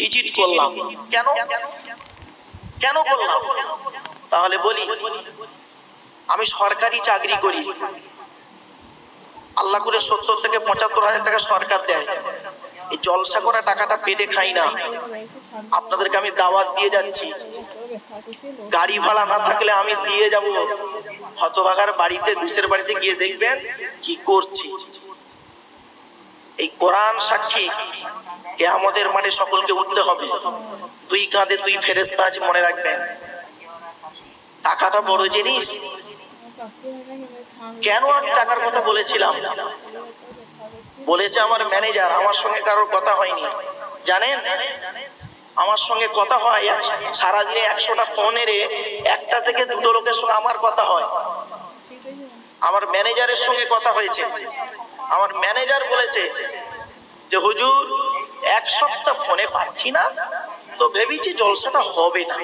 Visit করলাম। কেন কেন করলাম? তাহলে বলি, আমি সরকারি চাকরি করি, আল্লাহ করে 70 থেকে 75,000 টাকা সরকার দেয়। এই জলসা করা টাকাটা পেটে খাই না। আপনাদেরকে আমি দাওয়াত দিয়ে যাচ্ছি, গাড়ি ভাড়া না থাকলে আমি দিয়ে যাব। হতভাগার বাড়িতে, দুসের বাড়িতে গিয়ে দেখবেন কি করছি। এই কোরআন সাক্ষী, কিয়ামতের মাঠে সকলকে উঠতে হবে। দুই কাঁধে দুই ফেরেশতা আছে, মনে রাখবেন। টাকাটা বড় জিনিস। কেন আমি টাকার কথা বলেছিলাম? বলেছে আমার ম্যানেজার, আমার সঙ্গে কারোর কথা হয়নি। জানেন, আমার সঙ্গে কথা হয় সারাদিনে 100টা ফোনের একটা থেকে দুটো লোকের সঙ্গে আমার কথা হয়। আমার ম্যানেজারের সঙ্গে কথা হয়েছে। আমার ম্যানেজার বলেছে যে হুজুর, 1 সপ্তাহ ফোনে পাচ্ছি না, তো ভেবেছি জলসাটা হবে না।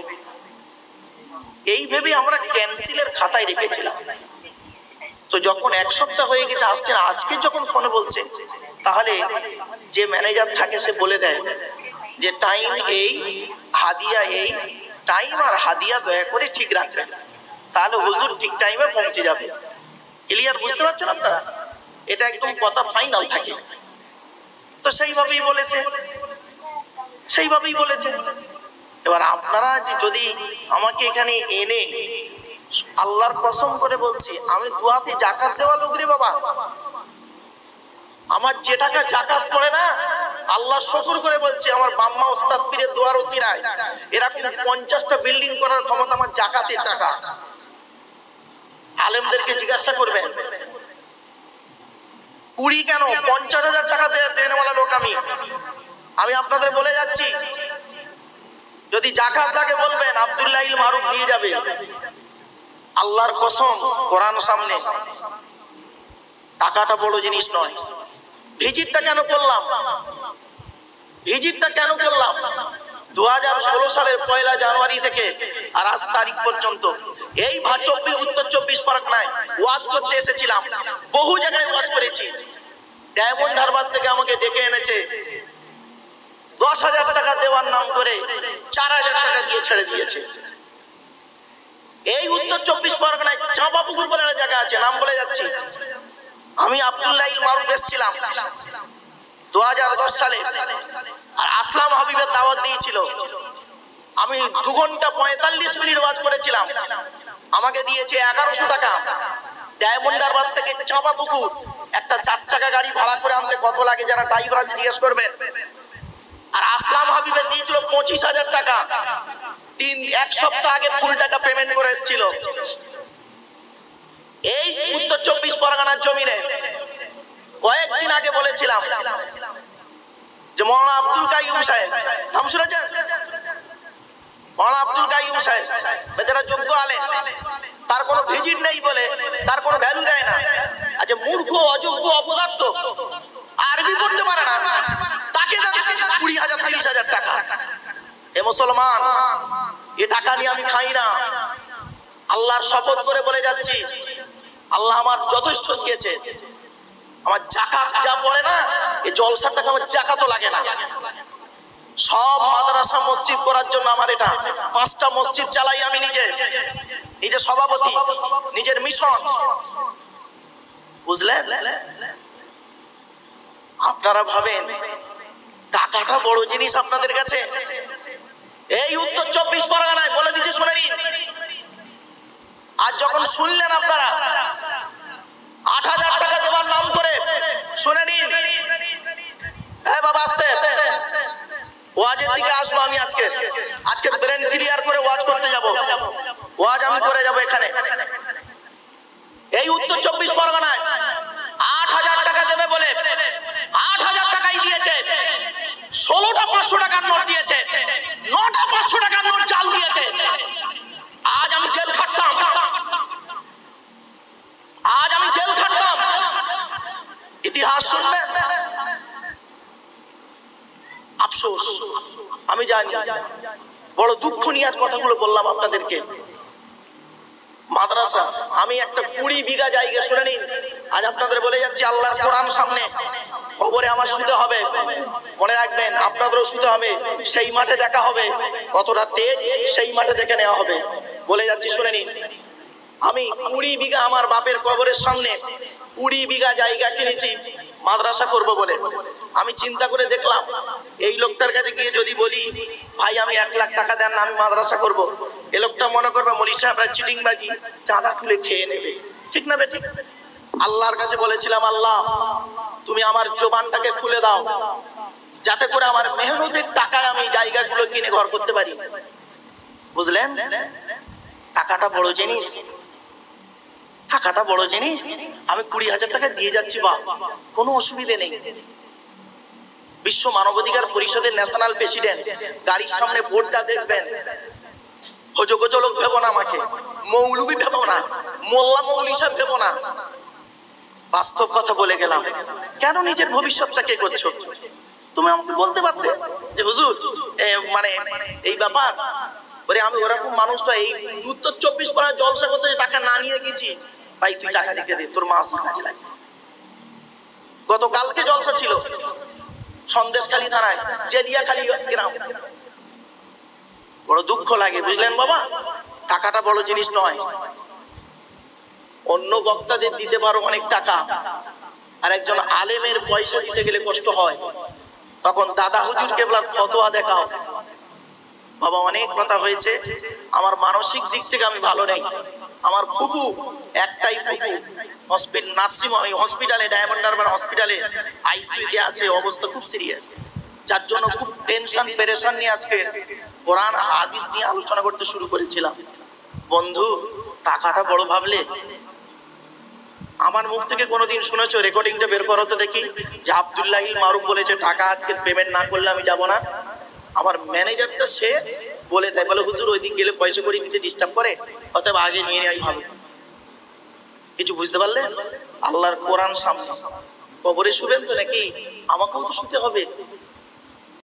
এই ভেবে আমরা ক্যান্সেলের খাতায় রেখেছিলাম। তো যখন 1 সপ্তাহ হয়ে গেছে, আসছে না, আজকে যখন ফোনে বলছে, তাহলে যে ম্যানেজার থাকে সে বলে দেয় যে টাইম এই, হাদিয়া এই, টাইম আর হাদিয়া দয়া করে ঠিক রাখবেন, তাহলে হুজুর ঠিক টাইমে পৌঁছে যাবে। ক্লিয়ার? বুঝতে পারছেন আপনারা? এটা একদম কথা ফাইনাল থাকে। তো সেইভাবেই বলেছে, সেইভাবেই বলেছে। এবার আপনারা যদি আমাকে এখানে এনে, আল্লাহর কসম করে বলছি, আমি দুয়াতে জাকাত দেওয়া লোক রে বাবা। আমার যে টাকা জাকাত পড়ে না, আল্লাহ শুকর করে বলছে, আমার বাম্মা ওস্তাদ পীরের দোয়ার ওসিলায় এরকম 50টা বিল্ডিং করার ক্ষমতা আমার জাকাতের টাকা। আলেমদেরকে জিজ্ঞাসা করবেন, 20 কেন 50,000 টাকা দেনেওয়ালা লোক আমি আপনাদের বলে যাচ্ছি। যদি জাকাত লাগে বলবেন, আব্দুল্লাহ ইল মারুফ দিয়ে যাবে। আল্লাহর কসম, কোরআন সামনে, টাকাটা বড় জিনিস নয়। ভিজিটটা কেন করলাম? ভিজিটটা কেন করলাম? 2016 সালের 1 জানুয়ারি থেকে আর আজ তারিখ পর্যন্ত এই উত্তর 24 পরগনায় ওয়াজ করতে এসেছিলাম। বহু জায়গায় ওয়াজ করেছি। ডায়মন্ড হারবার থেকে আমাকে ডেকে এনেছে, 10,000 টাকা দেওয়ার নাম করে 4,000 টাকা দিয়ে ছেড়ে দিয়েছে। এই উত্তর 24 পরগনায় চাঁপাপুকুর বলে একটা জায়গা আছে, নাম বলে যাচ্ছি। আমি আব্দুল্লাহ ইল মারুফ এসেছিলাম 2010 সালে, আর আসলাম হাবিবের দাওয়াত দিয়েছিল। আমি 2 ঘন্টা 45 মিনিট ওয়াজ করেছিলাম। আমাকে দিয়েছে 1100 টাকা। ডায়মন্ড হারবার থেকে চাঁপাপুকুর একটা 4 চাকা গাড়ি ভাড়া করে আনতে কত লাগে, যারা ড্রাইভার আছে জিজ্ঞেস করবেন। আর আসলাম হাবিবের দিয়েছিল 25,000 টাকা। 1 সপ্তাহ আগে ফুল টাকা পেমেন্ট করে এসেছিল। এই উত্তর 24 পরগনার জমিনে কয়েকদিন আগে বলেছিলাম যে মাওলানা আব্দুল কাইয়ুম সাহেব, নাম শুনেছেন? মাওলানা আব্দুল কাইয়ুম সাহেব বেচারা যোগ্য আলেম, তার কোনো ভিজিট নেই বলে তার কোনো ভ্যালু দেয় না। আচ্ছা, মূর্খ, অযোগ্য, অপদার্থ, আরবি পড়তে পারে না, তাকে 20,000 30,000 টাকা। এ মুসলমান, এ টাকা নিয়ে আমি খাই না। আল্লাহর শপথ করে বলে যাচ্ছি, আল্লাহ আমার যথেষ্ট দিয়েছে। আমার জাকাত যা পড়ে না, এই জলসার টাকা আমার জাকাতও লাগে না। সব মাদ্রাসা মসজিদ করার জন্য আমার এটা 5টা মসজিদ চালাই আমি নিজে সভাপতি, নিজের মিশন। বুঝলেন? আপনারা ভাবেন টাকাটা বড় জিনিস আপনাদের কাছে? এই উত্তর 24 পরগনায় বলে দিচ্ছে, শুনে নিন। আজ যখন শুনলেন আপনারা 8,000 টাকা দেওয়ার নাম করে, শুনে নিন। হ্যাঁ বাবা, আসতে ওয়াজের দিকে আসবো আমি। আজকে ব্রেন ক্লিয়ার করে ওয়াজ করতে যাব। ওয়াজ আমি করে যাব এখানে। এই উত্তর 24 পরগনায় 8,000 টাকা দেবে বলে 8,000 টাকাই দিয়েছে। 16টা 500 টাকার নোট দিয়েছে, 9টা 500 টাকার নোট জাল দিয়েছে। আজ আমি জেল খাটতাম, আজ আমি জেল খাটতাম। ইতিহাস শুনবেন, আফসোস। আমি জানি, বড় দুঃখ নিয়ে আজ কথাগুলো বললাম আপনাদেরকে। মাদ্রাসা। আমি একটা 20 বিঘা জায়গা, শুনে নিন, আজ আপনাদের বলে যাচ্ছি, আল্লাহর কোরআন সামনে, কবরে আমার শুতে হবে, মনে রাখবেন আপনাদেরও শুতে হবে, সেই মাঠে দেখা হবে, কতটা তেজ সেই মাঠে দেখে নেওয়া হবে। বলে যাচ্ছি শুনে নিন, আমি 20 বিঘা আমার বাপের কবরের সামনে 20 বিঘা জায়গা কিনেছি মাদ্রাসা করব বলে। আমি চিন্তা করে দেখলাম, এই লোকটার কাছে গিয়ে যদি বলি ভাই আমি 1 লাখ টাকা দেন না, আমি মাদ্রাসা করব, এই লোকটা মনে করবে মৌলী সাহেবরা চিটিংবাজি, চাঁদা তুলে খেয়ে নেবে, ঠিক না ঠিক? আল্লাহর কাছে বলেছিলাম, আল্লাহ তুমি আমার জবানটাকে খুলে দাও, যাতে করে আমার মেহনতের টাকায় আমি জায়গাগুলো কিনে ঘর করতে পারি। বুঝলেন? টাকাটা বড় জিনিস, টাকাটা বড় জিনিস। আমি 20,000 টাকা দিয়ে যাচ্ছি, বা কোনো অসুবিধে নেই। বিশ্ব মানবাধিকার পরিষদের ন্যাশনাল প্রেসিডেন্ট, গাড়ির সামনে বোর্ডটা দেখবেন, হজগজ লোক ভেবো না, আমাকে মৌলবি ভেবো না, মোল্লা মৌলী সাহেব ভেবো না, বাস্তব কথা বলে গেলাম। কেন নিজের ভবিষ্যৎটাকে করছো? তুমি আমাকে বলতে পারতে যে হুজুর মানে এই ব্যাপার, ওরে আমি ওরকম মানুষটা, এই উত্তর 24 পরগনা জলসা করতে টাকা না নিয়ে গেছি, ভাই তুই টাকা রেখে দে, তোর মাসের কাজে লাগে। গতকালকে জলসা ছিল সন্দেশখালী থানায়, জেদিয়াখালী গ্রাম। বড় দুঃখ লাগে, বুঝলেন বাবা? টাকাটা বড় জিনিস নয়। অন্য বক্তাদের দিতে পারো অনেক টাকা, আর একজন আলেমের পয়সা দিতে গেলে কষ্ট হয়। তখন দাদা হুজুর কেবলার ফতোয়া দেখাও। বাবা অনেক কথা হয়েছে, আমার মানসিক দিক থেকে আমি ভালো নেই। আমার ফুফু, একটাই ফুফু, হসপিটাল নার্সিং হসপিটালে, ডায়মন্ড হারবার হসপিটালে আইসিইউতে আছে, অবস্থা খুব সিরিয়াস, যার জন্য খুব টেনশন পেরেশান নিয়ে আজকে কোরআন হাদিস নিয়ে আলোচনা করতে শুরু করেছিলাম। বন্ধু, টাকাটা বড় ভাবলে? আমার মুখ থেকে কোনোদিন শুনেছো, রেকর্ডিংটা বের করো তো দেখি, যে আব্দুল্লাহিল মারুফ বলেছে টাকা আজকে পেমেন্ট না করলে আমি যাব না? আমার ম্যানেজারটা সে বলে দেয়, বলে হুজুর ওই দিক গেলে পয়সা করে দিতে ডিস্টার্ব করে, অতএব আগে নিয়ে নেওয়াই ভালো। কিছু বুঝতে পারলে? আল্লাহর কোরআন সামনে, কবরে শুবেন তো নাকি? আমাকেও তো শুতে হবে।